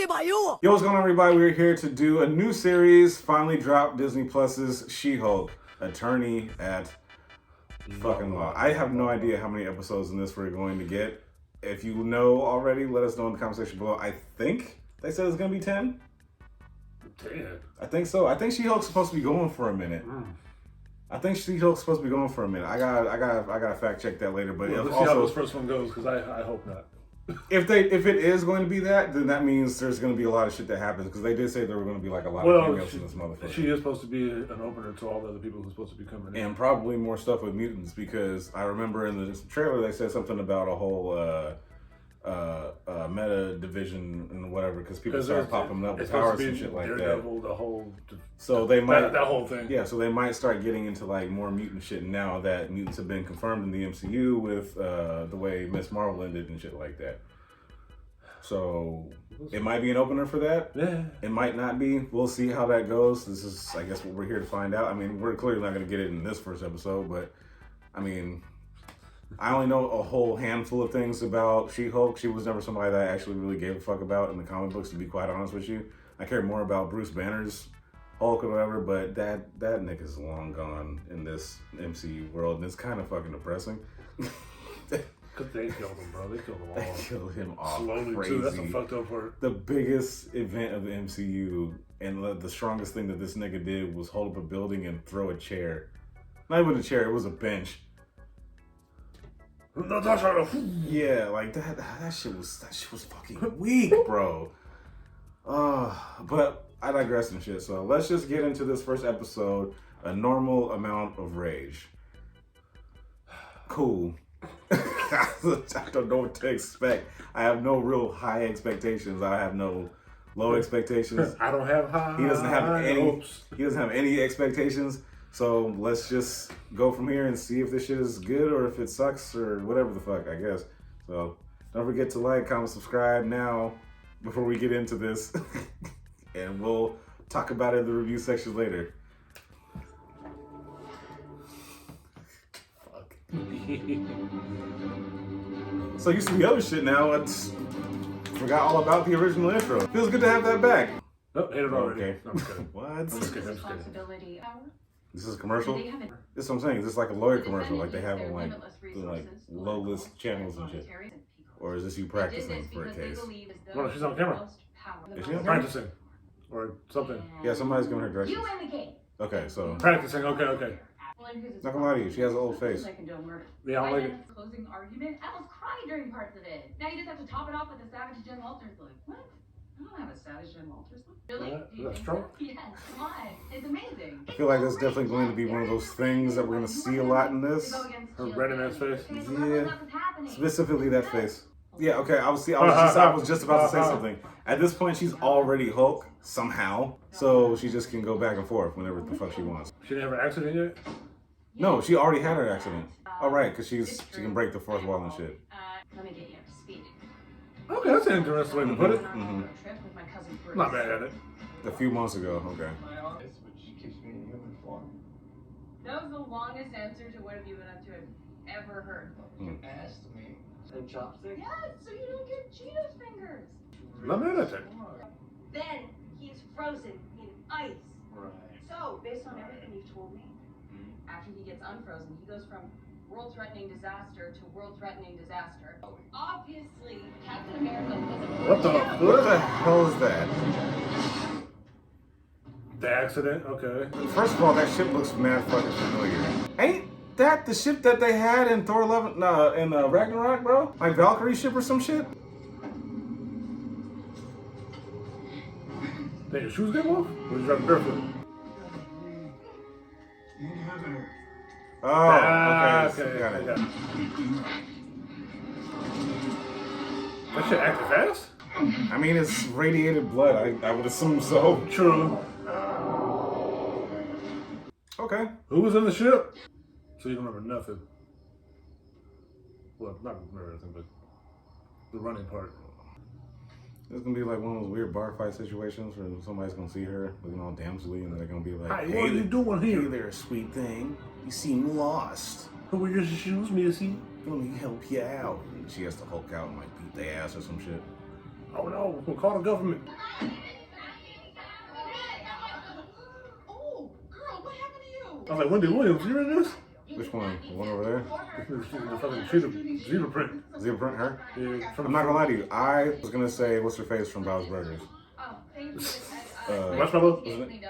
Yo, what's going on, everybody? We're here to do a new series. Finally dropped Disney Plus's She-Hulk, Attorney at fucking Law. I have no idea how many episodes in this we're going to get. If you know already, let us know in the comment section below. I think they said it's going to be 10. 10? I think so. I think She-Hulk's supposed to be going for a minute. I think She-Hulk's supposed to be going for a minute. I gotta fact check that later. But let's see how this first one goes, because I hope not. If it is going to be that, then that means there's going to be a lot of shit that happens, because they did say there were going to be like a lot of cameos in this motherfucker. She is supposed to be an opener to all the other people who's supposed to be coming in. And probably more stuff with mutants, because I remember in the trailer they said something about a whole meta division and whatever, because people start popping up with powers and shit like Daredevil, that. The whole, so they might that whole thing. Yeah, so they might start getting into like more mutant shit now that mutants have been confirmed in the MCU with the way Miss Marvel ended and shit like that. So it might be an opener for that. Yeah. It might not be. We'll see how that goes. This is, I guess, what we're here to find out. I mean, we're clearly not going to get it in this first episode, but I mean, I only know a whole handful of things about She-Hulk. She was never somebody that I actually really gave a fuck about in the comic books, to be quite honest with you. I care more about Bruce Banner's Hulk or whatever, but that nigga's long gone in this MCU world, and it's kind of fucking depressing. Because they killed him, bro. They killed him all. They killed him off slowly, crazy. too. That's a fucked up part. The biggest event of the MCU, and the strongest thing that this nigga did, was hold up a building and throw a chair. Not even a chair, it was a bench. Yeah, like that shit was fucking weak, bro. But I digress and shit. So let's just get into this first episode. A normal amount of rage. Cool. I don't know what to expect. I have no real high expectations. I have no low expectations. I don't have high. He doesn't have any hopes. He doesn't have any expectations. So let's just go from here and see if this shit is good or if it sucks or whatever the fuck, I guess. So don't forget to like, comment, subscribe now before we get into this. And we'll talk about it in the review section later. Fuck. So used to be other shit now. I forgot all about the original intro. Feels good to have that back. Oh, hit it already. Okay. I'm just kidding. What? I'm just kidding. I'm just kidding. This is a commercial? This is what I'm saying. Is this like a lawyer commercial? Like they have on like low list channels and shit? Or is this you practicing for a case? Well, she's on camera. Is she on Practicing. Or something. Yeah, somebody's giving her directions. Okay, so. Practicing, okay. Not gonna lie to you, she has an old face. Yeah, I like it. Closing argument. I was crying during parts of it. Now you just have to top it off with a Savage Jen Walters look. What? I don't have a Savage Jen Walters look. Really? That's true. Yes, come on. It's amazing. I feel like that's definitely going to be one of those things that we're gonna see a lot in this. Her red in that face. Yeah, specifically that face. Yeah, okay. I was just about to say something. At this point, she's already Hulk somehow, so she just can go back and forth whenever the fuck she wants. She didn't have an accident yet? No, she already had her accident. Oh, right, because she can break the fourth wall and shit. Let me get you up to speed. Okay, that's an interesting way to put it. Mm-hmm. Not bad at it. A few months ago, okay. That was the longest answer to what have you been up to I've ever heard. You asked me. And chopsticks? Yes, so you don't get Cheetos fingers. Not mad at that. Then he's frozen in ice. Right. So, based on everything you've told me, after he gets unfrozen, he goes from world-threatening disaster to world-threatening disaster. Obviously, Captain America was a What the hell is that? The accident? Okay. First of all, that ship looks mad fucking familiar. Ain't that the ship that they had in Thor 11, in Ragnarok, bro? Like Valkyrie ship or some shit? Did your shoes get off? Or you driving barefoot? Oh, okay. Got it. Yeah. That shit acted fast? I mean, it's radiated blood. I would assume so. True. Okay. Who was in the ship? So you don't remember nothing. Well, not remember anything, but the running part. It's gonna be like one of those weird bar fight situations where somebody's gonna see her looking all damselly and they're gonna be like, hey, what are you doing here? Hey there, sweet thing. You seem lost. Who are your shoes, Missy? Let me help you out. And she has to Hulk out and like beat their ass or some shit. Oh no, we'll call the government. Oh, girl, what happened to you? I was like, Wendy Williams, you in this? Which one? The one over there? The fucking zebra print. Zebra print, her? Yeah, I'm not gonna lie to you. I was gonna say, what's her face from Bob's Burgers? Oh, thank you. Marshmallow?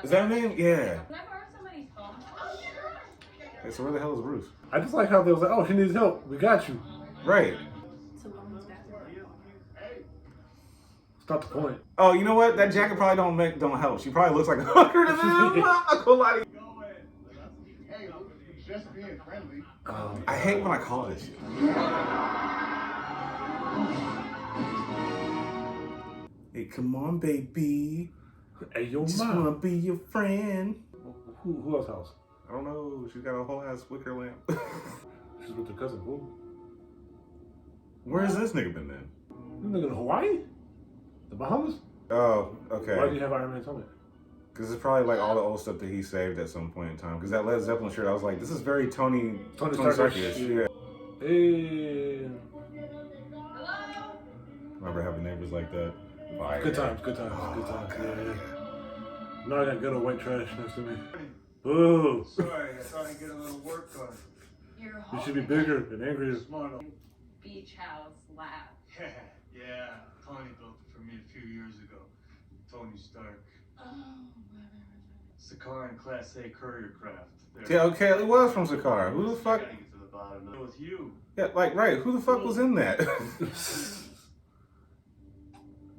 Is that her name? Yeah. Can I borrow somebody's phone? Oh, sure. Hey, so where the hell is Bruce? I just like how they was like, oh, she needs help. We got you. Right. It's not the point. Oh, you know what? That jacket probably don't help. She probably looks like a hooker to them. I'm not gonna lie to you. Hey, just being friendly. I hate when I call this shit. Hey, come on, baby. Hey, yo, Just wanna mom. be your friend. Who else house? I don't know. She's got a whole ass wicker lamp. She's with her cousin. Who? Where has this nigga been then? You nigga in Hawaii? The Bahamas? Oh, okay. Why do you have Iron Man's helmet? Because it's probably like all the old stuff that he saved at some point in time. Because that Led Zeppelin shirt, I was like, this is very Tony Stark-ish. Yeah. Hey. Hello? Remember having neighbors like that? Fire. Good times, good times, Oh, good times. God, Yeah. Now I got good old white trash next to me. Boo. Sorry, I thought I'd get a little work done. Your You should be bigger and angrier. Smart. beach house lab. Yeah, Tony built it for me a few years ago. Tony Stark. Oh, Sakar and Class A courier craft. Yeah, okay, it was from Sakara. Who the fuck? I gotta get to the bottom of it. It was you. Yeah, like, right, who the fuck was in that?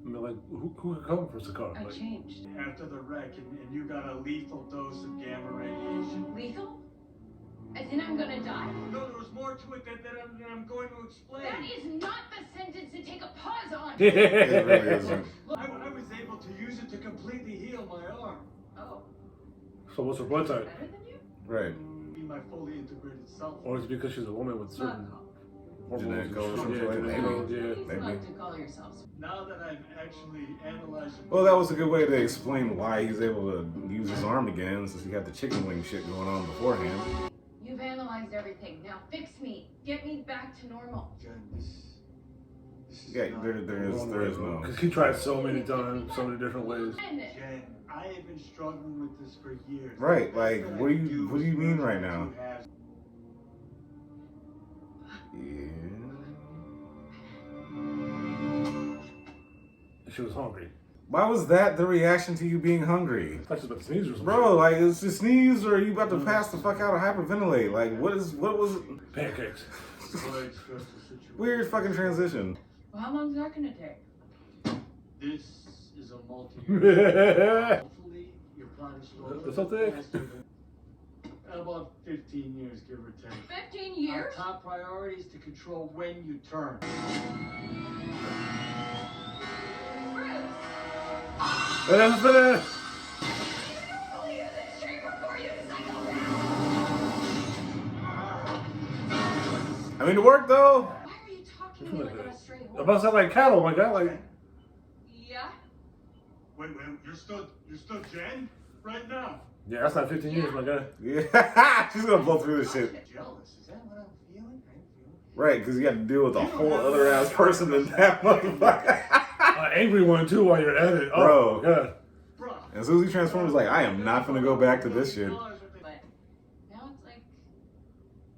I mean, like, who could come from Sakar? I Like, changed. After the wreck, and you got a lethal dose of gamma radiation. Lethal? As in I'm gonna die? No, there was more to it that I'm going to explain. That is not the sentence to take a pause on. It really isn't. I was able to use it to completely heal my arm. Oh, so what's her blood type? better than you? Right. Be my fully integrated self. Or is it because she's a woman with certain hormones? Genetic code or and something shit? like that? Yeah, Maybe. yeah. Please Maybe. like to call yourselves. Now that I've actually analyzed it. Well, that was a good way to explain why he's able to use his arm again, since he had the chicken wing shit going on beforehand. You've analyzed everything. Now fix me. Get me back to normal. Jen, this is Yeah, not- there is no. Because he tried so many times, so many different ways. End it. Jen, I have been struggling with this for years. Right, The best like, that what I do can you is mean merge right the now? two halves. Yeah. She was hungry. Why was that the reaction to you being hungry? I thought she was about to sneeze or something. Bro, like, it's a sneeze or are you about to pass the fuck out or hyperventilate? Like, what was it? Pancakes. Quite stressful situation. Weird fucking transition. Well, how long is that gonna take? This is a multi-year. Hopefully, your plan is What's up there? About 15 years, give or take. 15 Our years? top priority is to control when you turn. I mean, it worked though. Why are you talking to me like I'm a stray horse? About to sound like cattle, my guy. Like, Yeah? Wait, you're still Jen? Right now? yeah, that's not 15 years, my guy. Yeah, she's gonna blow through this shit. Jealous, is that what I'm feeling? Right, because you got to deal with a whole other ass person than that motherfucker. An angry one, too, while you're at it. Oh, Bro. my God. Bruh. And as soon as he transforms, like, I am not gonna go back to this shit. But now it's like,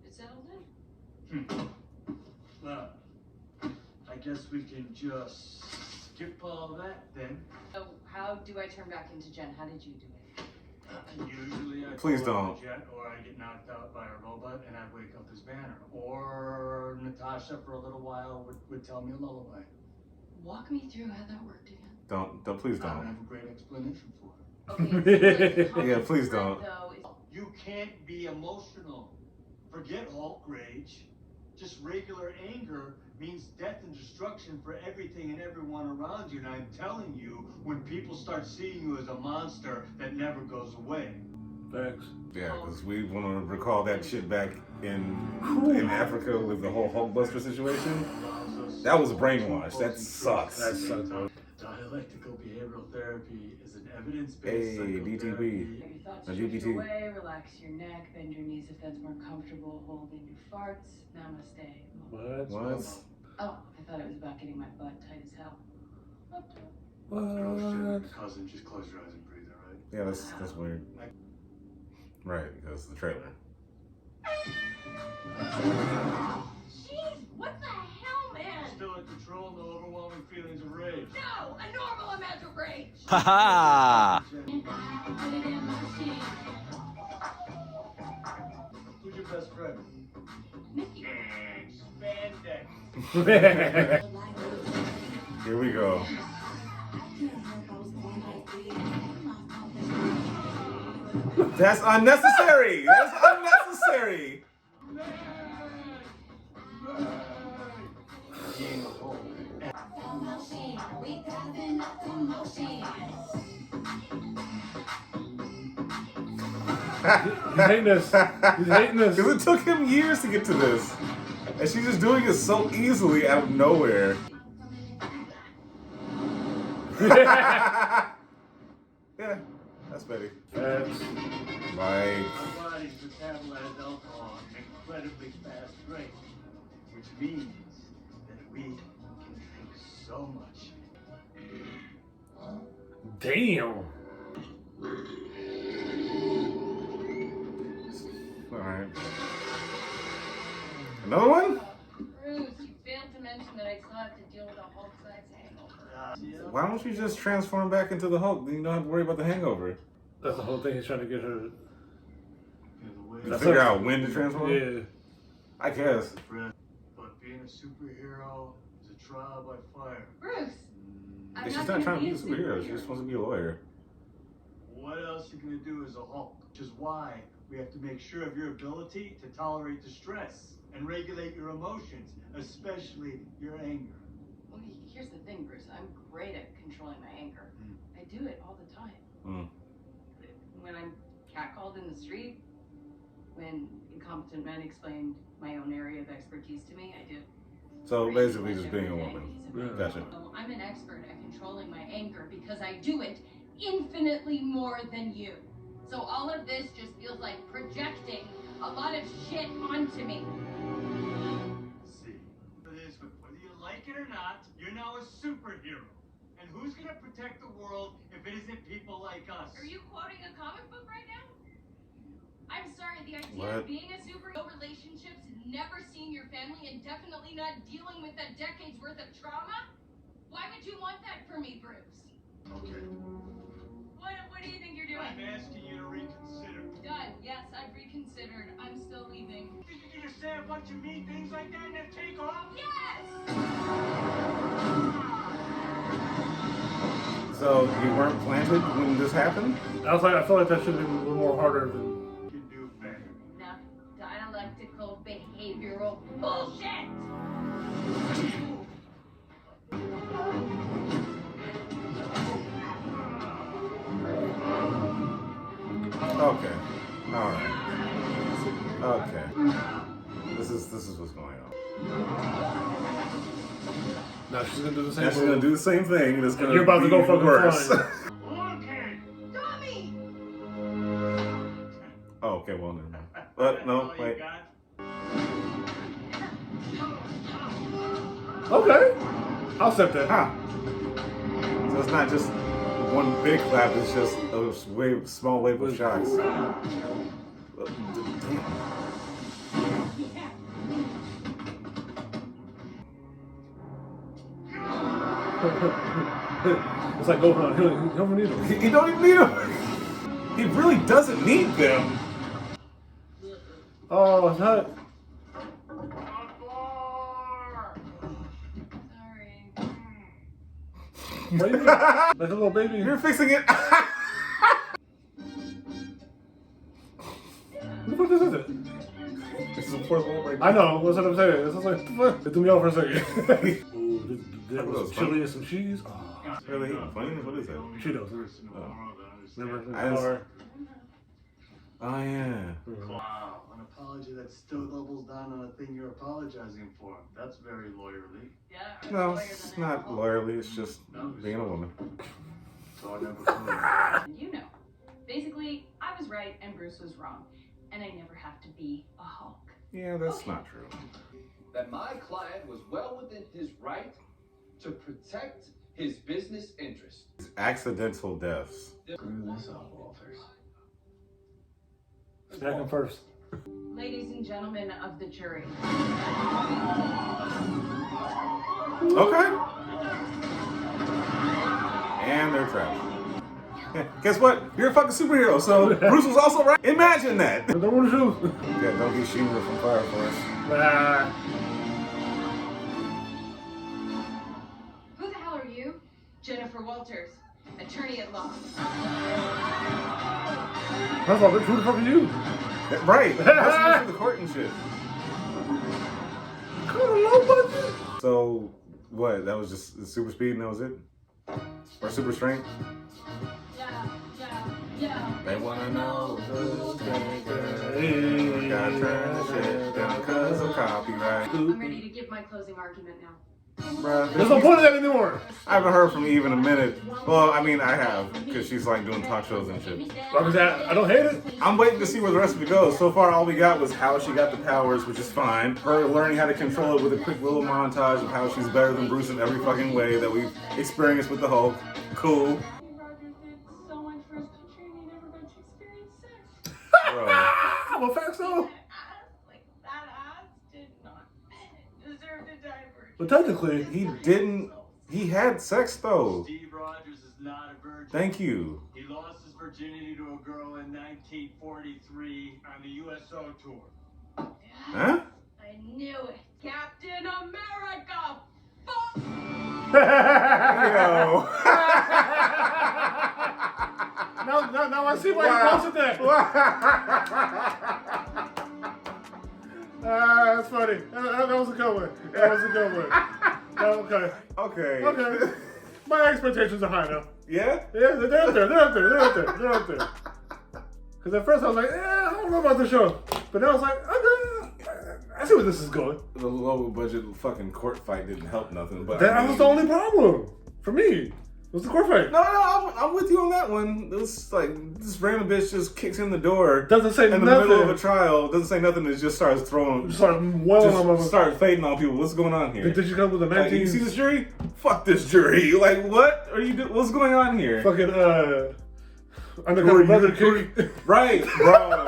it's settled in. Well, I guess we can just skip all that then. So how do I turn back into Jen? How did you do it? Usually I Please call don't. a jet, or I get knocked out by a robot and I wake up as Banner. Or Natasha for a little while would tell me a lullaby. Walk me through how that worked again. Don't, please I don't don't. have a great explanation for it. Okay, so Yeah, please don't. though, is- You can't be emotional. Forget Hulk rage. Just regular anger means death and destruction for everything and everyone around you. And I'm telling you, when people start seeing you as a monster that never goes away. Thanks. Yeah, because we want to recall that shit back in Africa with the whole Hulkbuster situation. That was brainwashed. That sucks. That sucks, bro. Dialectical behavioral therapy is an evidence-based Hey, psychotherapy. DTP. Get your thoughts A drift GPT. away, relax your neck, bend your knees if that's more comfortable, hold in your farts. Namaste. What? What? Oh, I thought it was about getting my butt tight as hell. What? Your cousin, just close your eyes and breathe, all right? Yeah, that's weird. Right, because the trailer. Jeez, what the hell, man? Still in control, no overwhelming feelings of rage. No, a normal amount of rage. Ha Who's your best friend? Mickey. Spandex. Here we go. That's unnecessary! That's unnecessary! He's hating this. He's hating this. Because it took him years to get to this. And she's just doing it so easily out of nowhere. Yeah, that's Betty. That's Like, Our bodies metabolize alcohol at an incredibly fast rate, which means that we can drink so much. damn. alright. Another one? Bruce, you failed to mention that I still have to deal with a Hulk-sized hangover. Why don't you just transform back into the Hulk? Then you don't have to worry about the hangover. That's the whole thing. He's trying to get her. You That's figure like- out when to transform? Yeah. I guess. But being a superhero is a trial by fire. Bruce! I'm She's not not gonna trying to be be a superhero. She just wants to be a lawyer. What else you gonna do as a Hulk? Which is why we have to make sure of your ability to tolerate distress and regulate your emotions, especially your anger. Well, here's the thing, Bruce. I'm great at controlling my anger. I do it all the time. Mm. When I'm catcalled in the street, when incompetent men explain my own area of expertise to me, I do. So pretty basically much just being a every woman. piece of my Yeah. Gotcha. So I'm an expert at controlling my anger because I do it infinitely more than you. So all of this just feels like projecting a lot of shit onto me. See, whether you like it or not, you're now a superhero. And who's gonna protect the world if it isn't people like us? Are you quoting a comic book right now? I'm sorry, the idea What? of being a superhero, relationships, never seeing your family, and definitely not dealing with a decade's worth of trauma? Why would you want that for me, Bruce? Okay. What do you think you're I'm doing? asking you to reconsider. Done. Yes, I've reconsidered. I'm still leaving. Think you can just say a bunch of mean things like that and then take off? Yes! So you weren't planted when this happened? I feel like that should have been a little more harder than. You can do better. Now, dialectical behavioral bullshit! Okay. Alright. Okay. This is what's going on. No, she's gonna do the same. Now she's gonna do the same thing and it's gonna You're about to be go even fucking worse. fine. Okay. Tommy! Oh, okay, well never mind. But no, That's all you wait. got? Okay. I'll accept that. Huh. So it's not just one big clap, it's just a small wave of shocks. Damn. It's like going on. He don't need them. He don't even need them. He really doesn't need them. Oh, it's not. Sorry. What do you mean? Like a little baby. You're fixing it. What the fuck is it? This is the fourth one right I know. What's what I'm saying? It's just like, what? It threw me off for a second. Ooh, there That was was some chili and some cheese. Oh, Really? Funny? What is that? Cheetos. Remember? I just- Or, Oh yeah. Wow, an apology that still doubles down on a thing you're apologizing for. That's very lawyerly. Yeah, I'm No, lawyer it's than not alcohol. lawyerly. It's just being a woman. So I never told you. And you know. Basically, I was right and Bruce was wrong. And I never have to be a Hulk. Yeah, that's not true. That my client was well within his right to protect his business interest. Accidental deaths. Screw this up, Walters. Second first. Ladies and gentlemen of the jury. Okay. And they're trapped. Guess what? You're a fucking superhero, so Bruce was also right. Imagine that. I don't want to shoot. Yeah, don't be Shimura from Fire Force. Who the hell are you? Jennifer Walters, attorney at law. First of all, who the fuck are you? Right. That's the court and shit. Kind of low budget. So, what? That was just super speed and that was it? Or super strength? Yeah. They wanna know who's taking. Gotta turn the shit down because of copyright. I'm ready to give my closing argument now. Bruh, There's no point of that anymore. I haven't heard from Eve in a minute. Well, I mean, I have, because she's like doing talk shows and shit. Like that, I don't hate it. I'm waiting to see where the rest of it goes. So far, all we got was how she got the powers, which is fine. Her learning how to control it with a quick little montage of how she's better than Bruce in every fucking way that we've experienced with the Hulk. Cool. Roger did so much for his country and he never got to experience sex. Bro. Well, facts though. That ass did not deserve to die for. But technically, He didn't. He had sex, though. Steve Rogers is not a virgin. Thank you. He lost his virginity to a girl in 1943 on the USO tour. Huh? I knew it. Captain America! Fuck! Yo. now I see why you posted that. That's funny. That was a good one. That was a good one. Okay. Okay. My expectations are high now. Yeah? Yeah, they're up there. They're up there. Because at first I was like, I don't know about the show. But then I was like, okay, I see where this is going. The low budget fucking court fight didn't help nothing. But That was the only problem for me. It was the court fight. No, I'm with you on that one. It was like this random bitch just kicks in the door. Doesn't say in the nothing. middle of a trial. Doesn't say nothing. It just starts throwing. Start wailing on my. Start fading on people. What's going on here? Did you come with a 19? Like, you see this jury? Fuck this jury. Like, what are you doing? What's going on here? Fucking undercover brother kick. Right, bro.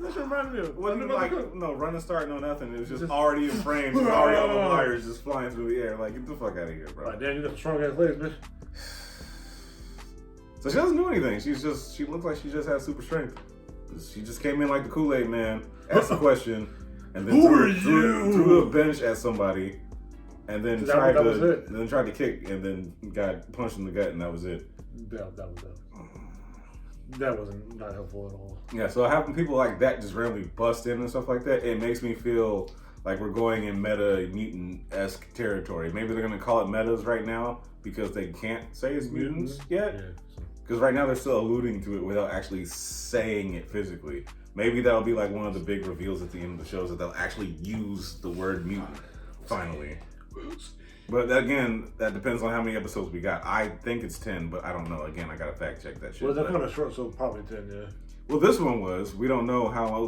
That shit reminded me of. Wasn't like no run and start, no nothing. It was just already in frames, already on the wires, just flying through the air. Like, get the fuck out of here, bro. Like, damn, you got some strong ass legs, bitch. So she doesn't do anything. She looks like she just has super strength. She just came in like the Kool-Aid man, asked a question, and then threw a bench at somebody, and then tried to kick, and then got punched in the gut, and that was it. That wasn't not helpful at all. Yeah, so having people like that just randomly bust in and stuff like that, it makes me feel like we're going in meta mutant-esque territory. Maybe they're gonna call it metas right now because they can't say it's mutants yet. Because right now they're still alluding to it without actually saying it physically. Maybe that'll be like one of the big reveals at the end of the shows that they'll actually use the word mutant finally. But again, that depends on how many episodes we got. I think it's 10, but I don't know. Again, I gotta fact check that shit. Well, they're kind of short, so probably 10, yeah. Well, this one was. We don't know how.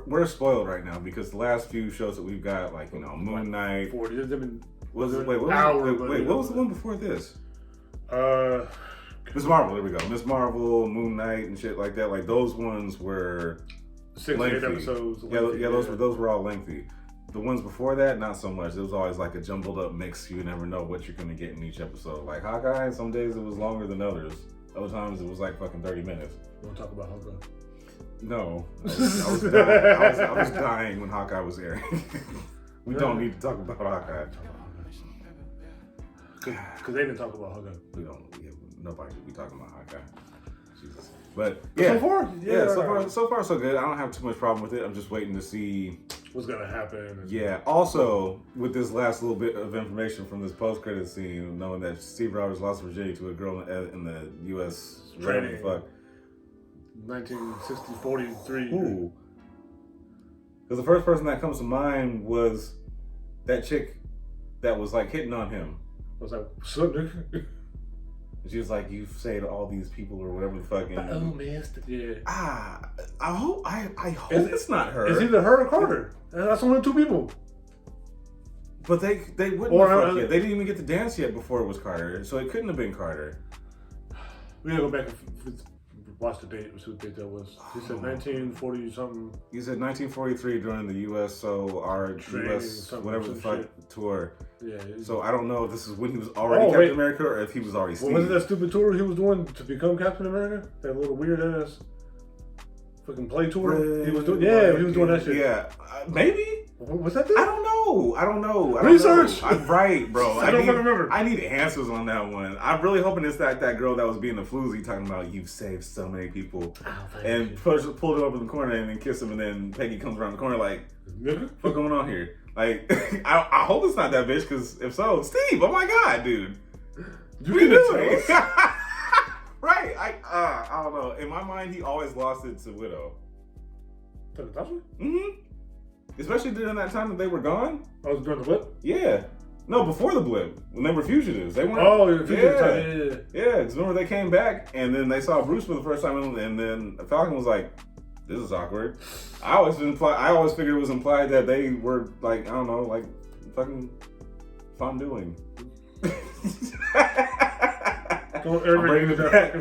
We're spoiled right now because the last few shows that we've got, like, you know, Moon Knight. 40. They've been. What was the one before this? Miss Marvel. There we go. Miss Marvel, Moon Knight, and shit like that. Like those ones were 6 to 8 episodes. Those were all lengthy. The ones before that, not so much. It was always like a jumbled up mix. You never know what you're gonna get in each episode. Like Hawkeye, some days it was longer than others. Other times it was like fucking 30 minutes. You want to talk about Hawkeye? No. I was dying when Hawkeye was airing. We don't need to talk about Hawkeye. Because they didn't talk about Hawkeye. We don't. Nobody should be talking about Hawkeye. Jesus. But yeah. So far so good. I don't have too much problem with it. I'm just waiting to see what's gonna happen. Yeah. Also, with this last little bit of information from this post-credit scene, knowing that Steve Rogers lost virginity to a girl in the U.S. training. Fuck. 1943. Ooh. Because the first person that comes to mind was that chick that was like hitting on him. I was like, what's up, nigga? She was like, you say to all these people or whatever the fucking. Oh man, yeah. I hope it's not her. It's either her or Carter. That's only 2 people. But they wouldn't Or, have fucked yet. They didn't even get to dance yet before it was Carter, so it couldn't have been Carter. We gotta go back and watch the date. See what date that was. He said 1940 something. He said 1943 during the U.S. So our Training, U.S. whatever the fuck tour. Yeah. So I don't know if this is when he was already Captain America or if he was already Steve. Well, wasn't that stupid tour he was doing to become Captain America? That little weird ass fucking play tour. He was doing. Yeah, he was doing that shit. Yeah, maybe. Was that? I don't know. Research. I'm right, bro. I don't remember. I need answers on that one. I'm really hoping it's that girl that was being a floozy talking about you've saved so many people, and pulled her up in the corner and then kissed him, and then Peggy comes around the corner like, what's going on here? Like, I hope it's not that bitch, because if so, Steve, oh my god, dude, what are you doing? Right? I don't know. In my mind, he always lost it to Widow. To Natasha? Mm-hmm. Especially during that time that they were gone. I was during the blip? Yeah. No, before the blip. When they were fugitives. They weren't. Oh, fugitives. Yeah, because remember they came back and then they saw Bruce for the first time and then Falcon was like, this is awkward. I always figured it was implied that they were like, I don't know, like fucking fonduing. Don't ever bring it back.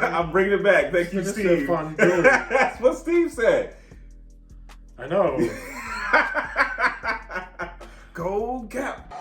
I'm bringing it back. Thank you, Steve. That's what Steve said. I know. Go Cap.